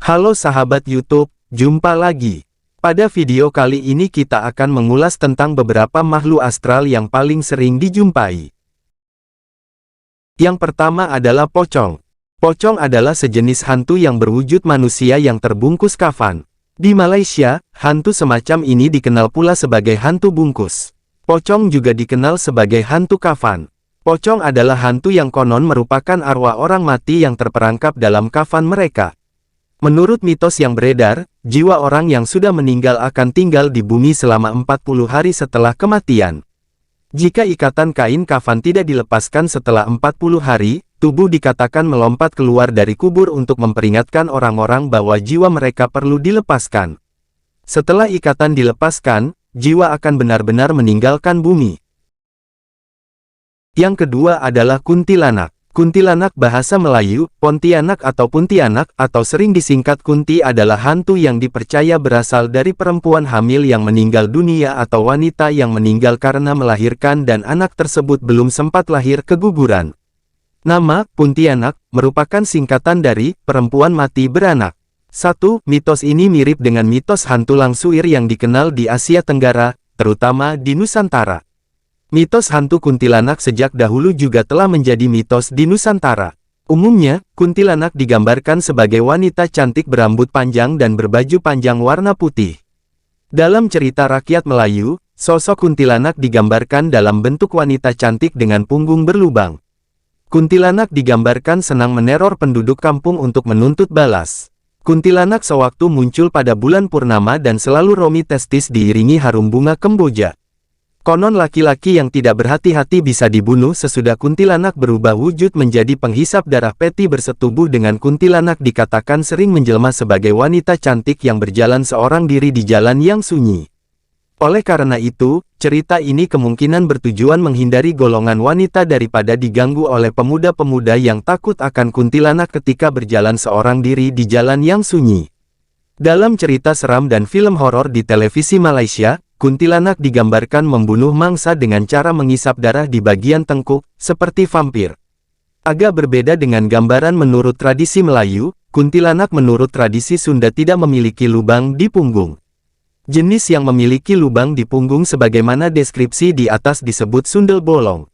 Halo sahabat YouTube, jumpa lagi. Pada video kali ini kita akan mengulas tentang beberapa makhluk astral yang paling sering dijumpai. Yang pertama adalah pocong. Pocong adalah sejenis hantu yang berwujud manusia yang terbungkus kafan. Di Malaysia, hantu semacam ini dikenal pula sebagai hantu bungkus. Pocong juga dikenal sebagai hantu kafan. Pocong adalah hantu yang konon merupakan arwah orang mati yang terperangkap dalam kafan mereka. Menurut mitos yang beredar, jiwa orang yang sudah meninggal akan tinggal di bumi selama 40 hari setelah kematian. Jika ikatan kain kafan tidak dilepaskan setelah 40 hari, tubuh dikatakan melompat keluar dari kubur untuk memperingatkan orang-orang bahwa jiwa mereka perlu dilepaskan. Setelah ikatan dilepaskan, jiwa akan benar-benar meninggalkan bumi. Yang kedua adalah kuntilanak. Kuntilanak bahasa Melayu, Pontianak atau Puntianak, atau sering disingkat Kunti adalah hantu yang dipercaya berasal dari perempuan hamil yang meninggal dunia atau wanita yang meninggal karena melahirkan dan anak tersebut belum sempat lahir keguguran. Nama, Puntianak, merupakan singkatan dari, perempuan mati beranak. 1. Mitos ini mirip dengan mitos hantu Langsuir yang dikenal di Asia Tenggara, terutama di Nusantara. Mitos hantu kuntilanak sejak dahulu juga telah menjadi mitos di Nusantara. Umumnya, kuntilanak digambarkan sebagai wanita cantik berambut panjang dan berbaju panjang warna putih. Dalam cerita rakyat Melayu, sosok kuntilanak digambarkan dalam bentuk wanita cantik dengan punggung berlubang. Kuntilanak digambarkan senang meneror penduduk kampung untuk menuntut balas. Kuntilanak sewaktu muncul pada bulan purnama dan selalu romi testis diiringi harum bunga kemboja. Konon laki-laki yang tidak berhati-hati bisa dibunuh sesudah kuntilanak berubah wujud menjadi penghisap darah. Peti bersetubuh dengan kuntilanak dikatakan sering menjelma sebagai wanita cantik yang berjalan seorang diri di jalan yang sunyi. Oleh karena itu, cerita ini kemungkinan bertujuan menghindari golongan wanita daripada diganggu oleh pemuda-pemuda yang takut akan kuntilanak ketika berjalan seorang diri di jalan yang sunyi. Dalam cerita seram dan film horor di televisi Malaysia, kuntilanak digambarkan membunuh mangsa dengan cara mengisap darah di bagian tengkuk, seperti vampir. Agak berbeda dengan gambaran menurut tradisi Melayu, kuntilanak menurut tradisi Sunda tidak memiliki lubang di punggung. Jenis yang memiliki lubang di punggung sebagaimana deskripsi di atas disebut sundel bolong.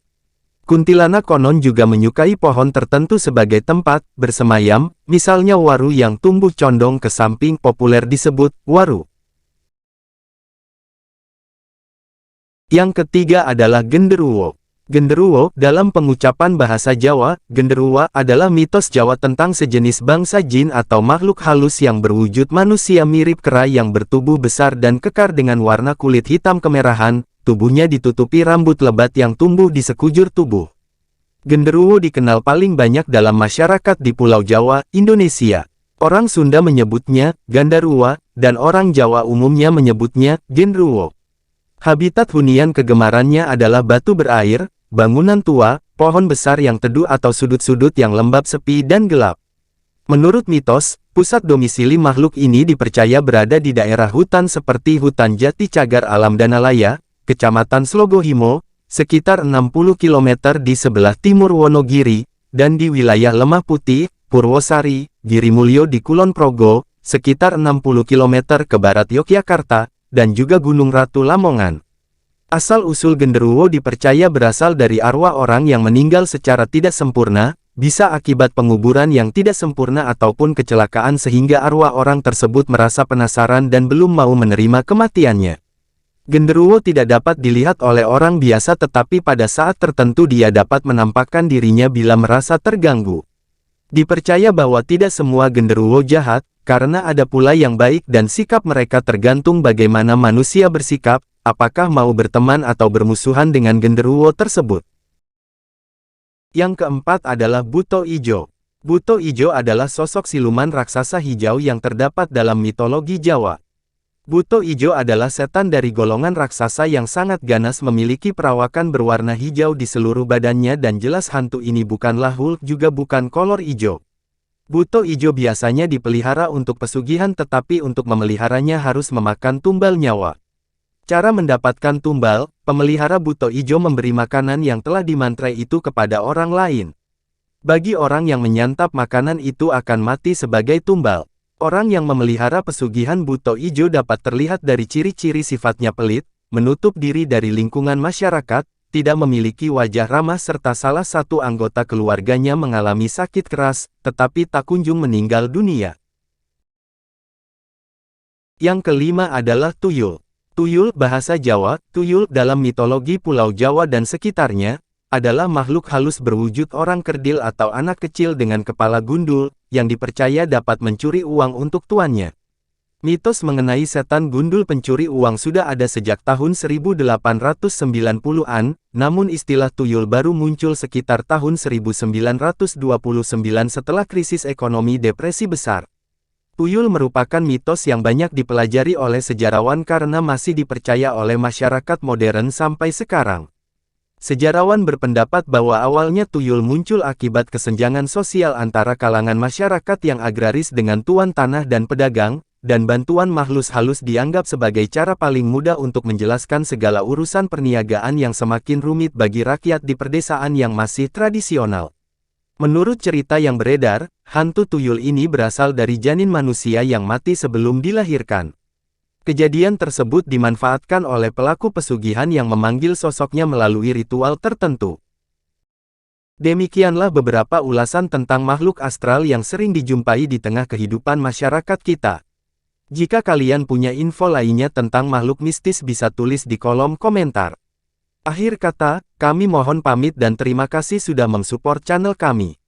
Kuntilanak konon juga menyukai pohon tertentu sebagai tempat bersemayam, misalnya waru yang tumbuh condong ke samping populer disebut waru. Yang ketiga adalah genderuwo. Genderuwo, dalam pengucapan bahasa Jawa, genderuwo adalah mitos Jawa tentang sejenis bangsa jin atau makhluk halus yang berwujud manusia mirip kera yang bertubuh besar dan kekar dengan warna kulit hitam kemerahan, tubuhnya ditutupi rambut lebat yang tumbuh di sekujur tubuh. Genderuwo dikenal paling banyak dalam masyarakat di Pulau Jawa, Indonesia. Orang Sunda menyebutnya gandaruwa, dan orang Jawa umumnya menyebutnya genderuwo. Habitat hunian kegemarannya adalah batu berair, bangunan tua, pohon besar yang teduh atau sudut-sudut yang lembab sepi dan gelap. Menurut mitos, pusat domisili makhluk ini dipercaya berada di daerah hutan seperti hutan Jati Cagar Alam Danalaya, Kecamatan Slogohimo, sekitar 60 km di sebelah timur Wonogiri, dan di wilayah Lemah Putih, Purwosari, Girimulyo di Kulon Progo, sekitar 60 km ke barat Yogyakarta, dan juga Gunung Ratu Lamongan. Asal-usul genderuwo dipercaya berasal dari arwah orang yang meninggal secara tidak sempurna, bisa akibat penguburan yang tidak sempurna ataupun kecelakaan sehingga arwah orang tersebut merasa penasaran dan belum mau menerima kematiannya. Genderuwo tidak dapat dilihat oleh orang biasa tetapi pada saat tertentu dia dapat menampakkan dirinya bila merasa terganggu. Dipercaya bahwa tidak semua genderuwo jahat, karena ada pula yang baik dan sikap mereka tergantung bagaimana manusia bersikap, apakah mau berteman atau bermusuhan dengan genderuwo tersebut. Yang keempat adalah Buto Ijo. Buto Ijo adalah sosok siluman raksasa hijau yang terdapat dalam mitologi Jawa. Buto Ijo adalah setan dari golongan raksasa yang sangat ganas memiliki perawakan berwarna hijau di seluruh badannya dan jelas hantu ini bukanlah Hulk juga bukan kolor ijo. Buto Ijo biasanya dipelihara untuk pesugihan tetapi untuk memeliharanya harus memakan tumbal nyawa. Cara mendapatkan tumbal, pemelihara Buto Ijo memberi makanan yang telah dimantrai itu kepada orang lain. Bagi orang yang menyantap makanan itu akan mati sebagai tumbal. Orang yang memelihara pesugihan buto ijo dapat terlihat dari ciri-ciri sifatnya pelit, menutup diri dari lingkungan masyarakat, tidak memiliki wajah ramah serta salah satu anggota keluarganya mengalami sakit keras, tetapi tak kunjung meninggal dunia. Yang kelima adalah tuyul. Tuyul bahasa Jawa, tuyul dalam mitologi Pulau Jawa dan sekitarnya, adalah makhluk halus berwujud orang kerdil atau anak kecil dengan kepala gundul, yang dipercaya dapat mencuri uang untuk tuannya. Mitos mengenai setan gundul pencuri uang sudah ada sejak tahun 1890-an, namun istilah tuyul baru muncul sekitar tahun 1929 setelah krisis ekonomi depresi besar. Tuyul merupakan mitos yang banyak dipelajari oleh sejarawan karena masih dipercaya oleh masyarakat modern sampai sekarang. Sejarawan berpendapat bahwa awalnya tuyul muncul akibat kesenjangan sosial antara kalangan masyarakat yang agraris dengan tuan tanah dan pedagang, dan bantuan makhluk halus dianggap sebagai cara paling mudah untuk menjelaskan segala urusan perniagaan yang semakin rumit bagi rakyat di perdesaan yang masih tradisional. Menurut cerita yang beredar, hantu tuyul ini berasal dari janin manusia yang mati sebelum dilahirkan. Kejadian tersebut dimanfaatkan oleh pelaku pesugihan yang memanggil sosoknya melalui ritual tertentu. Demikianlah beberapa ulasan tentang makhluk astral yang sering dijumpai di tengah kehidupan masyarakat kita. Jika kalian punya info lainnya tentang makhluk mistis bisa tulis di kolom komentar. Akhir kata, kami mohon pamit dan terima kasih sudah mensupport channel kami.